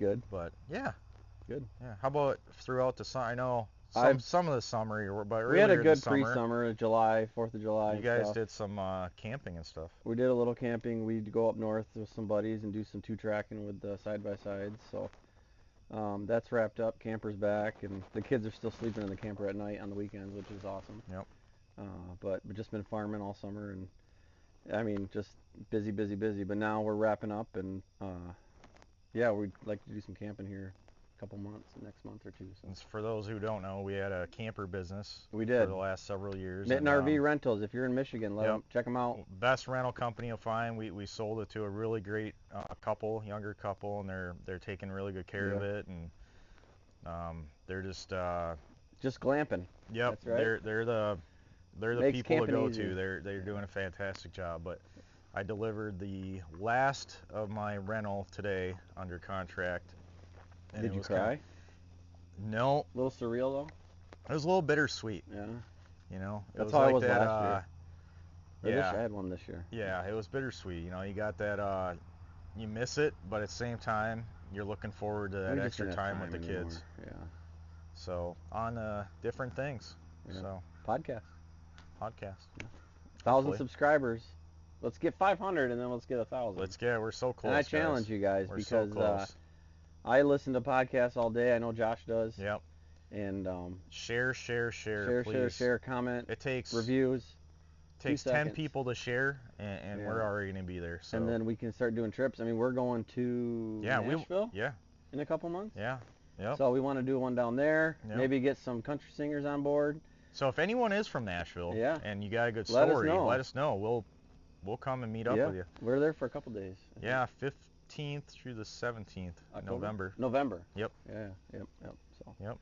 good. But yeah, good. Yeah. How about throughout the summer? I know some of the summer, but we had a earlier good this summer, pre-summer, July, 4th of July. you guys did some camping and stuff. We did a little camping. We'd go up north with some buddies and do some two-tracking with the side-by-sides. So that's wrapped up. Camper's back, and the kids are still sleeping in the camper at night on the weekends, which is awesome. Yep. But we've just been farming all summer, and I mean, just busy. But now we're wrapping up, and yeah, we'd like to do some camping here a couple months, next month or two. So. For those who don't know, we had a camper business. We did. For the last several years. Mitten RV Rentals. If you're in Michigan, check them out. Best rental company you'll find. We sold it to a really great younger couple, and they're taking really good care of it, and they're just glamping. Yep. That's right. They're the people to go to. They're doing a fantastic job. But I delivered the last of my rental today under contract. And Did you cry? No. A little surreal though. It was a little bittersweet. Yeah. You know. That's how it was last year. Yeah. I had one this year. Yeah, it was bittersweet. You know, you got that. You miss it, but at the same time, you're looking forward to that extra time with the kids. Yeah. So on different things. Yeah. So podcast. Yeah. 1,000 subscribers. Let's get 500 and then let's get 1,000. We're so close. And I challenge you guys we're because so I listen to podcasts all day. I know Josh does. Yep. And share, please. Share, comment. It takes reviews. It takes 10 people to share, and we're already gonna be there. So. And then we can start doing trips. I mean, we're going to Nashville. Yeah. In a couple months. Yeah. Yep. So we want to do one down there. Yep. Maybe get some country singers on board. So if anyone is from Nashville, and you got a good story, let us know. We'll come and meet up with you. We're there for a couple days. Yeah, 15th through the 17th November. Yep. Yeah. Yep. So. Yep.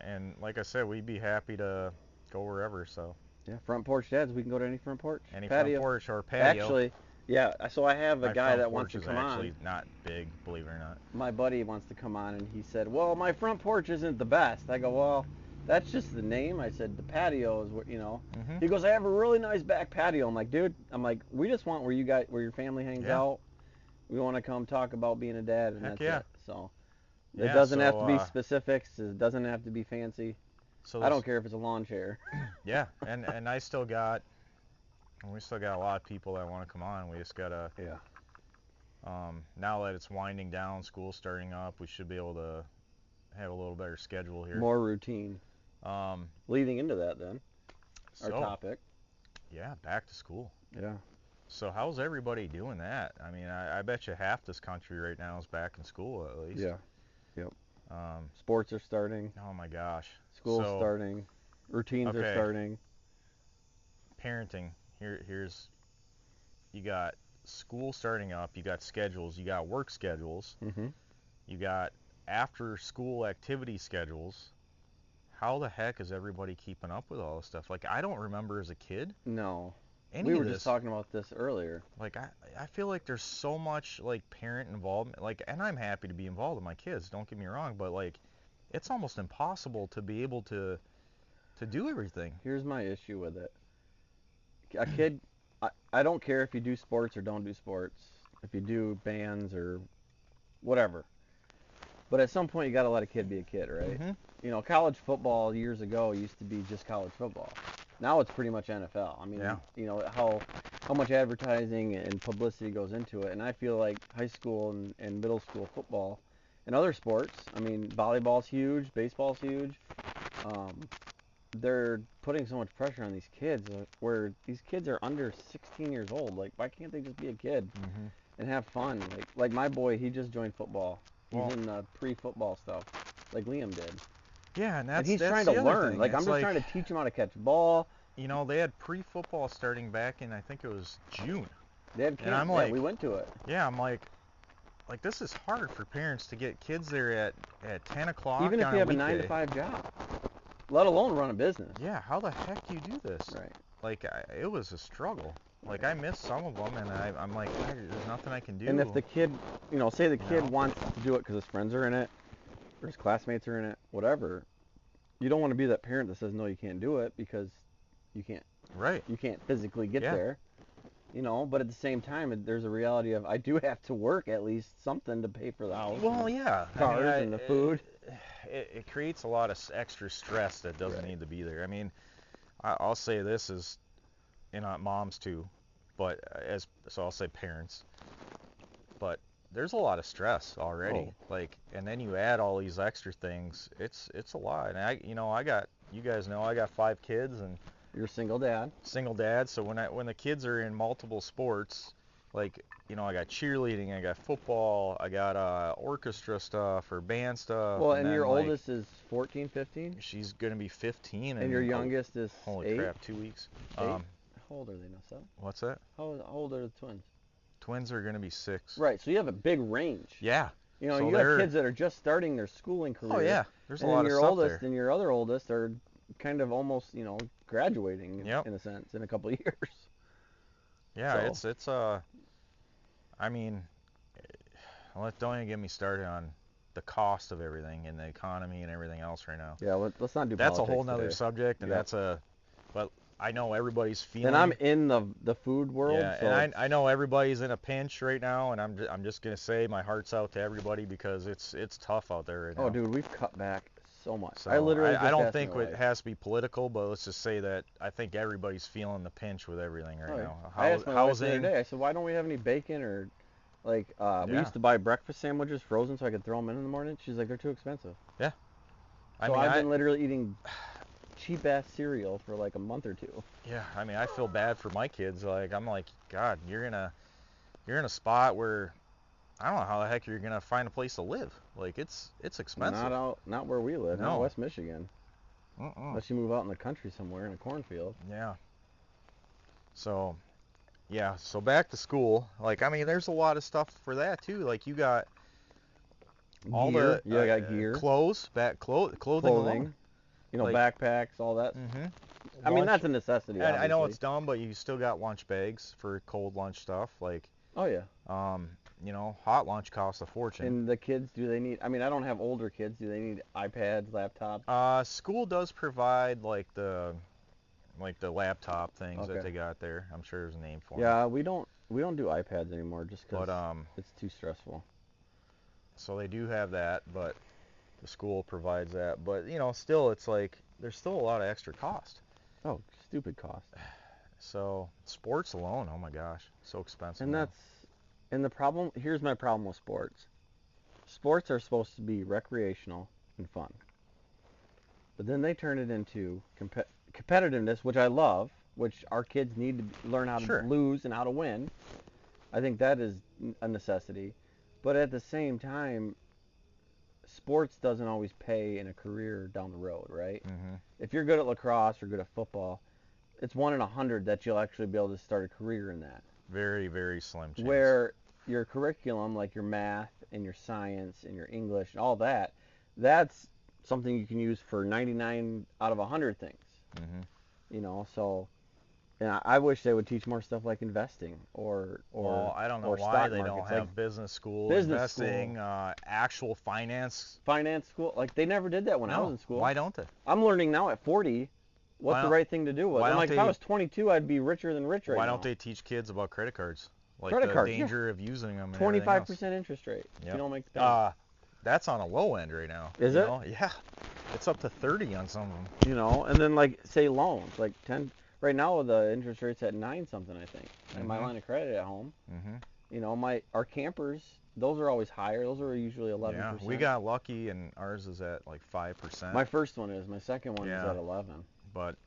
And like I said, we'd be happy to go wherever. So. Yeah. Front porch dads. We can go to any front porch. Any patio. Front porch or patio. Actually, yeah. So I have a guy that wants to come on. My front porch is actually not big, believe it or not. My buddy wants to come on, and he said, "Well, my front porch isn't the best." I go, "Well, that's just the name." I said, "The patio is what you know." Mm-hmm. He goes, "I have a really nice back patio." I'm like, "Dude," we just want where your family hangs out. We want to come talk about being a dad, and that's it. So it doesn't have to be specifics. It doesn't have to be fancy. So I don't care if it's a lawn chair. Yeah, and we still got a lot of people that want to come on. We just gotta. Yeah. Now that it's winding down, school starting up, we should be able to have a little better schedule here. More routine. Leading into that then, our topic. Yeah, back to school. Yeah. So how's everybody doing that? I mean, I bet you half this country right now is back in school at least. Yeah. Yep. Sports are starting. Oh my gosh. School's starting. Routines are starting. Parenting. Here's you got school starting up, you got schedules, you got work schedules, you got after school activity schedules. How the heck is everybody keeping up with all this stuff? Like, I don't remember as a kid. No. We were just talking about this earlier. Like, I feel like there's so much, like, parent involvement. Like, and I'm happy to be involved with my kids, don't get me wrong, but, like, it's almost impossible to be able to do everything. Here's my issue with it. A kid, I don't care if you do sports or don't do sports, if you do bands or whatever. But at some point, you got to let a kid be a kid, right? Mm-hmm. You know, college football years ago used to be just college football. Now it's pretty much NFL. I mean, you know, how much advertising and publicity goes into it. And I feel like high school and middle school football and other sports, I mean, volleyball's huge, baseball's huge. They're putting so much pressure on these kids where these kids are under 16 years old. Like, why can't they just be a kid and have fun? Like my boy, he just joined football. He's in pre-football stuff, like Liam did. Yeah, and he's trying to learn. Like, I'm just trying to teach him how to catch ball. You know, they had pre-football starting back in, I think it was June. They had camp. And I'm like, we went to it. Yeah, I'm like this is hard for parents to get kids there at 10 o'clock. Even if you have a 9-to-5 job, let alone run a business. Yeah, how the heck do you do this? Right. Like, it was a struggle. Like, I missed some of them, and I'm like, there's nothing I can do. And if the kid, you know, say the kid wants to do it because his friends are in it, or his classmates are in it, whatever, you don't want to be that parent that says, no, you can't do it because you can't. Right. You can't physically get there. You know, but at the same time, there's a reality of I do have to work at least something to pay for the house, Well, and yeah. cars, and the food. It creates a lot of extra stress that doesn't Right. need to be there. I mean, I'll say this is, moms too, but so I'll say parents, but there's a lot of stress already. Oh, Like, and then you add all these extra things. It's a lot. And you guys know I got 5 kids and you're a single dad. single dad. So when the kids are in multiple sports, like, I got cheerleading, I got football, I got orchestra stuff or band stuff, Well, and and your then like oldest is 14, 15, she's gonna be 15 and your in youngest is holy 8. crap, 2 weeks. 8. How old are they now? 7. What's that? How old are the twins? Twins are gonna be 6. Right. So you have a big range. Yeah. You know, So you have kids that are just starting their schooling career. Oh yeah, there's a And then lot of your stuff oldest there. and your other oldest are kind of almost, graduating Yep. in a sense in a couple of years. Yeah, So, it's I mean, don't even get me started on the cost of everything and the economy and everything else right now. yeah, let's not do That's a politics whole nother today. subject, and Yep. but I know everybody's feeling. And I'm in the food world, Yeah, so and I know everybody's in a pinch right now, and I'm just gonna say my heart's out to everybody because it's tough out there right now. oh, dude, we've cut back so much. So I literally just I don't asked think my it wife. has to be political, but let's just say that I think everybody's feeling the pinch with everything right Oh, yeah. now. I asked my wife the other Housing. day. I said, "Why don't we have any bacon or like we Yeah. used to buy breakfast sandwiches frozen so I could throw them in the morning?" She's like, "They're too expensive." Yeah. I So mean, I've been literally eating cheap ass cereal for like a month or two. Yeah, I mean, I feel bad for my kids. Like, I'm like, God, you're in a spot where I don't know how the heck you're gonna find a place to live. Like, it's expensive. Not where we live, not No. West Michigan. Unless you move out in the country somewhere in a cornfield. Yeah. So, yeah. So back to school. Like, I mean, there's a lot of stuff for that too. Like, you got all Gear, the I got gear, clothes, clothing alone. Like, backpacks, all that. mm-hmm. I mean, that's a necessity, And I know obviously. it's dumb, but you still got lunch bags for cold lunch stuff. Like, Oh yeah. hot lunch costs a fortune. And the kids, do they need? I mean, I don't have older kids. Do they need iPads, laptops? School does provide like the laptop things that Okay. they got there. I'm sure there's a name for them. Yeah, we don't do iPads anymore just because But it's too stressful. so they do have that, but the school provides that. But still, it's like there's still a lot of extra cost. Oh, stupid cost. So sports alone, oh my gosh, so expensive. And now. the problem. Here's my problem with sports. Sports are supposed to be recreational and fun, but then they turn it into competitiveness, which I love, which our kids need to learn how to Sure. lose and how to win. I think that is a necessity. But at the same time, sports doesn't always pay in a career down the road, right? Mm-hmm. If you're good at lacrosse or good at football, it's 1 in 100 that you'll actually be able to start a career in that. Very, very slim chance. Where your curriculum, like your math and your science and your English and all that, that's something you can use for 99 out of 100 things. Mm-hmm. So and I wish they would teach more stuff like investing or Well, I don't know or why stock they don't markets, have like business school, business investing, actual finance. finance school. Like they never did that when I was in school. Why don't they? I'm learning now at 40 what's the right thing to do. why I'm don't like, if they- I was 22, I'd be richer than rich right now. Why don't they teach kids about credit cards? Like Credit the cards, yeah. danger of using them. And 25% interest rate. If Yep. you don't make the payment. That's on a low end right now. Is you it? know? Yeah. It's up to 30 on some of them. And then like say loans, like 10. Right now the interest rate's at 9 something, I think. And my Mhm. line of credit at home. Mm-hmm. Our campers, those are always higher. Those are usually 11%. Yeah, we got lucky and ours is at like 5%. My first one is. My second one is Yeah. at 11. But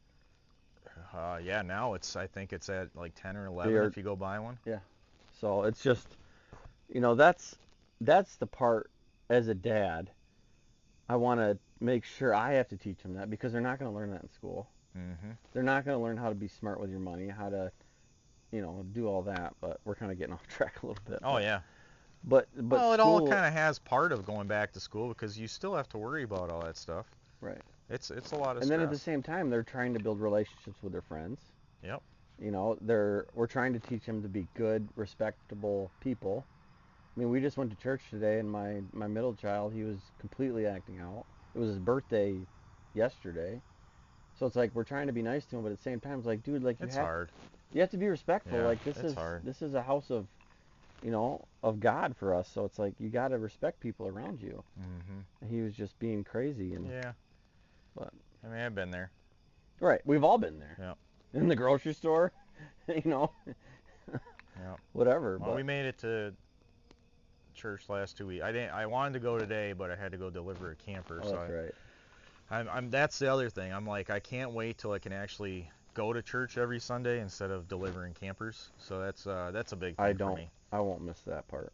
yeah, now I think it's at like 10 or 11 if you go buy one. Yeah. So it's just, that's the part as a dad. I want to make sure I have to teach them that because they're not going to learn that in school. Mm-hmm. They're not going to learn how to be smart with your money, how to, do all that. But we're kind of getting off track a little bit. Oh, yeah. But Well, it school, all kind of has part of going back to school because you still have to worry about all that stuff. right. It's a lot of And stress. then at the same time, they're trying to build relationships with their friends. Yep. We're trying to teach them to be good, respectable people. I mean, we just went to church today, and my middle child, he was completely acting out. It was his birthday yesterday, so it's like we're trying to be nice to him, but at the same time, it's like, dude, like It's hard. You have to be respectful. Yeah, Like it's hard. this is a house of, of God for us. So it's like you got to respect people around you. Mm-hmm. He was just being crazy and. Yeah. But. I mean, I've been there. Right. We've all been there. Yeah. In the grocery store, Yeah. Whatever. Well, but. we made it to church last 2 weeks. I wanted to go today, but I had to go deliver a camper. Oh, that's right. That's the other thing. I'm like, I can't wait till I can actually go to church every Sunday instead of delivering campers. So that's a big thing for me. I won't miss that part.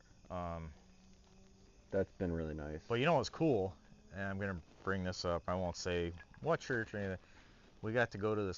That's been really nice. But you know what's cool? And I'm gonna bring this up. I won't say what church or anything. We got to go to this